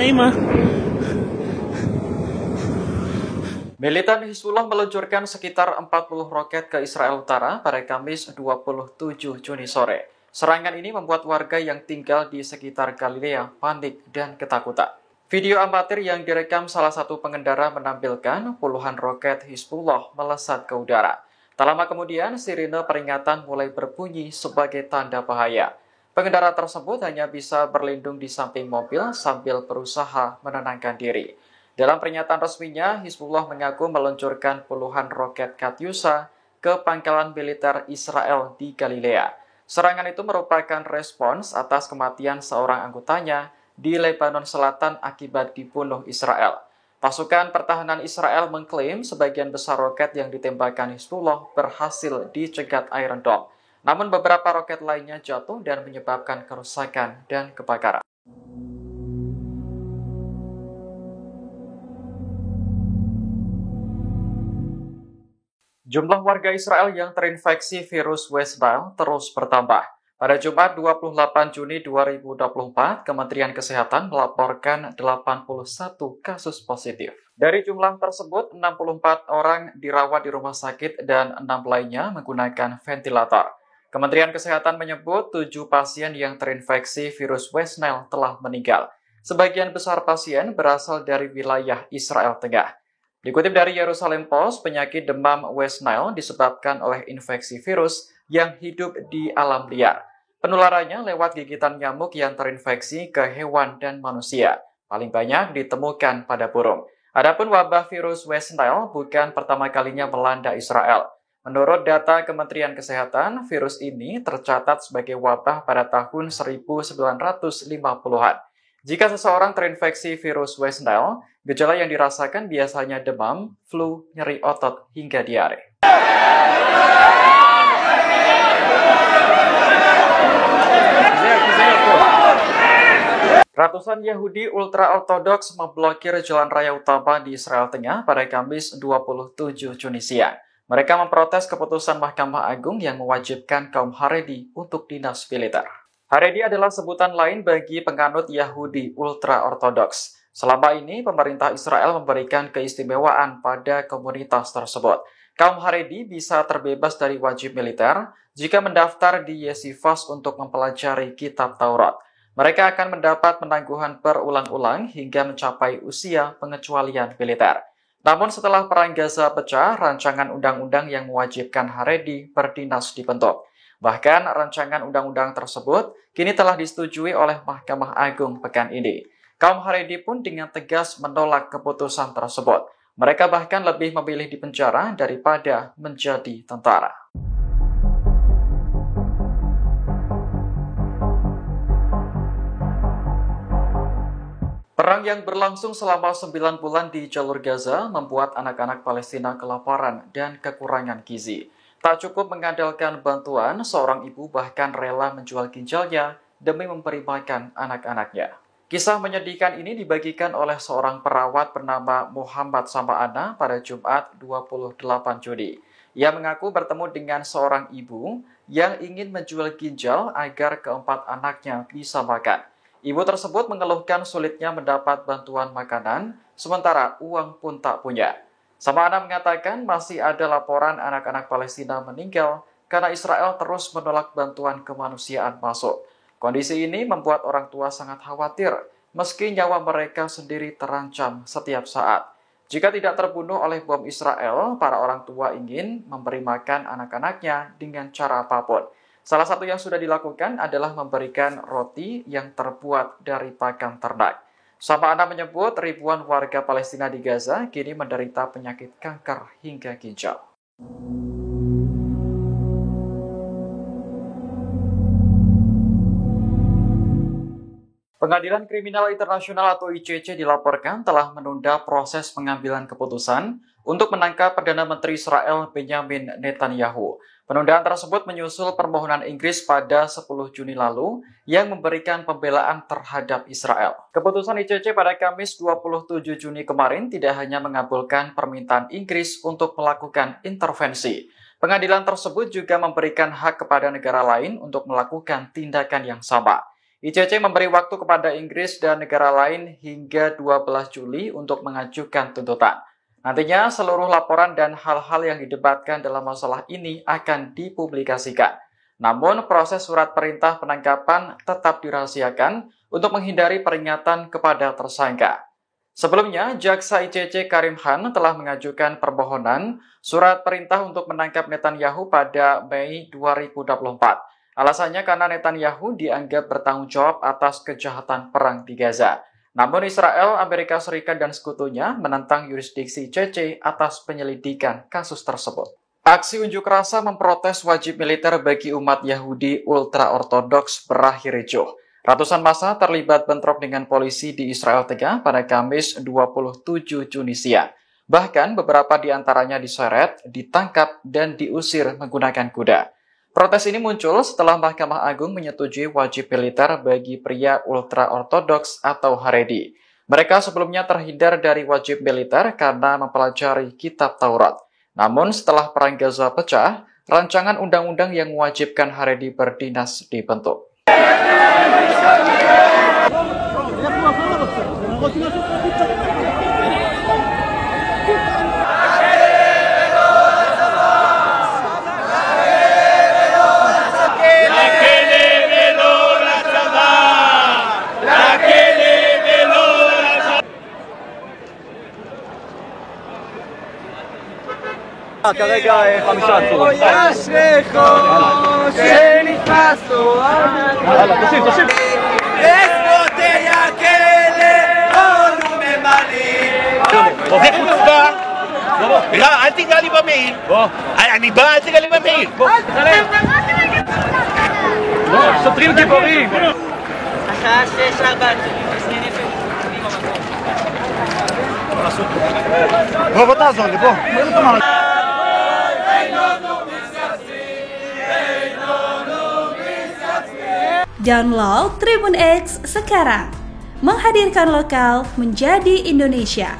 Naima. Militan Hizbullah meluncurkan sekitar 40 roket ke Israel Utara pada Kamis 27 Juni sore. Serangan ini membuat warga yang tinggal di sekitar Galilea panik dan ketakutan. Video amatir yang direkam salah satu pengendara menampilkan puluhan roket Hizbullah melesat ke udara. Tak lama kemudian, sirine peringatan mulai berbunyi sebagai tanda bahaya. Pengendara tersebut hanya bisa berlindung di samping mobil sambil berusaha menenangkan diri. Dalam pernyataan resminya, Hizbullah mengaku meluncurkan puluhan roket Katyusha ke pangkalan militer Israel di Galilea. Serangan itu merupakan respons atas kematian seorang anggotanya di Lebanon Selatan akibat dibunuh Israel. Pasukan pertahanan Israel mengklaim sebagian besar roket yang ditembakkan Hizbullah berhasil dicegat Iron Dome. Namun beberapa roket lainnya jatuh dan menyebabkan kerusakan dan kebakaran. Jumlah warga Israel yang terinfeksi virus West Nile terus bertambah. Pada Jumat 28 Juni 2024, Kementerian Kesehatan melaporkan 81 kasus positif. Dari jumlah tersebut, 64 orang dirawat di rumah sakit dan 6 lainnya menggunakan ventilator. Kementerian Kesehatan menyebut 7 pasien yang terinfeksi virus West Nile telah meninggal. Sebagian besar pasien berasal dari wilayah Israel Tengah. Dikutip dari Jerusalem Post, penyakit demam West Nile disebabkan oleh infeksi virus yang hidup di alam liar. Penularannya lewat gigitan nyamuk yang terinfeksi ke hewan dan manusia. Paling banyak ditemukan pada burung. Adapun wabah virus West Nile bukan pertama kalinya melanda Israel. Menurut data Kementerian Kesehatan, virus ini tercatat sebagai wabah pada tahun 1950-an. Jika seseorang terinfeksi virus West Nile, gejala yang dirasakan biasanya demam, flu, nyeri otot, hingga diare. Ratusan Yahudi ultra-ortodoks memblokir jalan raya utama di Israel Tengah pada Kamis 27 Juni siang. Mereka memprotes keputusan Mahkamah Agung yang mewajibkan kaum Haredi untuk dinas militer. Haredi adalah sebutan lain bagi penganut Yahudi ultra-ortodoks. Selama ini, pemerintah Israel memberikan keistimewaan pada komunitas tersebut. Kaum Haredi bisa terbebas dari wajib militer jika mendaftar di Yesivos untuk mempelajari kitab Taurat. Mereka akan mendapat penangguhan berulang-ulang hingga mencapai usia pengecualian militer. Namun setelah Perang Gaza pecah, rancangan undang-undang yang mewajibkan Haredi berdinas dibentuk. Bahkan rancangan undang-undang tersebut kini telah disetujui oleh Mahkamah Agung pekan ini. Kaum Haredi pun dengan tegas menolak keputusan tersebut. Mereka bahkan lebih memilih dipenjara daripada menjadi tentara. Perang yang berlangsung selama 9 bulan di jalur Gaza membuat anak-anak Palestina kelaparan dan kekurangan gizi. Tak cukup mengandalkan bantuan, seorang ibu bahkan rela menjual ginjalnya demi memberi makan anak-anaknya. Kisah menyedihkan ini dibagikan oleh seorang perawat bernama Muhammad Samaana pada Jumat 28 Juni. Ia mengaku bertemu dengan seorang ibu yang ingin menjual ginjal agar keempat anaknya bisa makan. Ibu tersebut mengeluhkan sulitnya mendapat bantuan makanan, sementara uang pun tak punya. Samaana mengatakan masih ada laporan anak-anak Palestina meninggal karena Israel terus menolak bantuan kemanusiaan masuk. Kondisi ini membuat orang tua sangat khawatir, meski nyawa mereka sendiri terancam setiap saat. Jika tidak terbunuh oleh bom Israel, para orang tua ingin memberi makan anak-anaknya dengan cara apapun. Salah satu yang sudah dilakukan adalah memberikan roti yang terbuat dari pakan ternak. Samaana menyebut ribuan warga Palestina di Gaza kini menderita penyakit kanker hingga ginjal. Pengadilan Kriminal Internasional atau ICC dilaporkan telah menunda proses pengambilan keputusan untuk menangkap Perdana Menteri Israel Benjamin Netanyahu. Penundaan tersebut menyusul permohonan Inggris pada 10 Juni lalu yang memberikan pembelaan terhadap Israel. Keputusan ICC pada Kamis 27 Juni kemarin tidak hanya mengabulkan permintaan Inggris untuk melakukan intervensi. Pengadilan tersebut juga memberikan hak kepada negara lain untuk melakukan tindakan yang sama. ICC memberi waktu kepada Inggris dan negara lain hingga 12 Juli untuk mengajukan tuntutan. Nantinya seluruh laporan dan hal-hal yang didebatkan dalam masalah ini akan dipublikasikan. Namun proses surat perintah penangkapan tetap dirahasiakan untuk menghindari peringatan kepada tersangka. Sebelumnya, Jaksa ICC Karim Khan telah mengajukan permohonan surat perintah untuk menangkap Netanyahu pada Mei 2024. Alasannya karena Netanyahu dianggap bertanggung jawab atas kejahatan perang di Gaza. Namun Israel, Amerika Serikat, dan sekutunya menentang yurisdiksi ICC atas penyelidikan kasus tersebut. Aksi unjuk rasa memprotes wajib militer bagi umat Yahudi ultra-ortodoks berakhir ricuh. Ratusan massa terlibat bentrok dengan polisi di Israel Tengah pada Kamis 27 Juni siang. Bahkan beberapa di antaranya diseret, ditangkap, dan diusir menggunakan kuda. Protes ini muncul setelah Mahkamah Agung menyetujui wajib militer bagi pria ultra-ortodoks atau Haredi. Mereka sebelumnya terhindar dari wajib militer karena mempelajari kitab Taurat. Namun setelah Perang Gaza pecah, rancangan undang-undang yang mewajibkan Haredi berdinas dibentuk. כרגע 5 עצורים. אשריך שנכנס תורה. תוסיף. בשדות הכלא עולו ממלאים. זה חוצפה. אל תיגע לי במעיל. אני בא, אל תיגע לי במעיל. שוטרים גיבורים. השעה 6:04 עצורים מסכנים ומסכנים במקום. בוא תעזור לי, בוא. Download Tribun X sekarang, menghadirkan lokal menjadi Indonesia.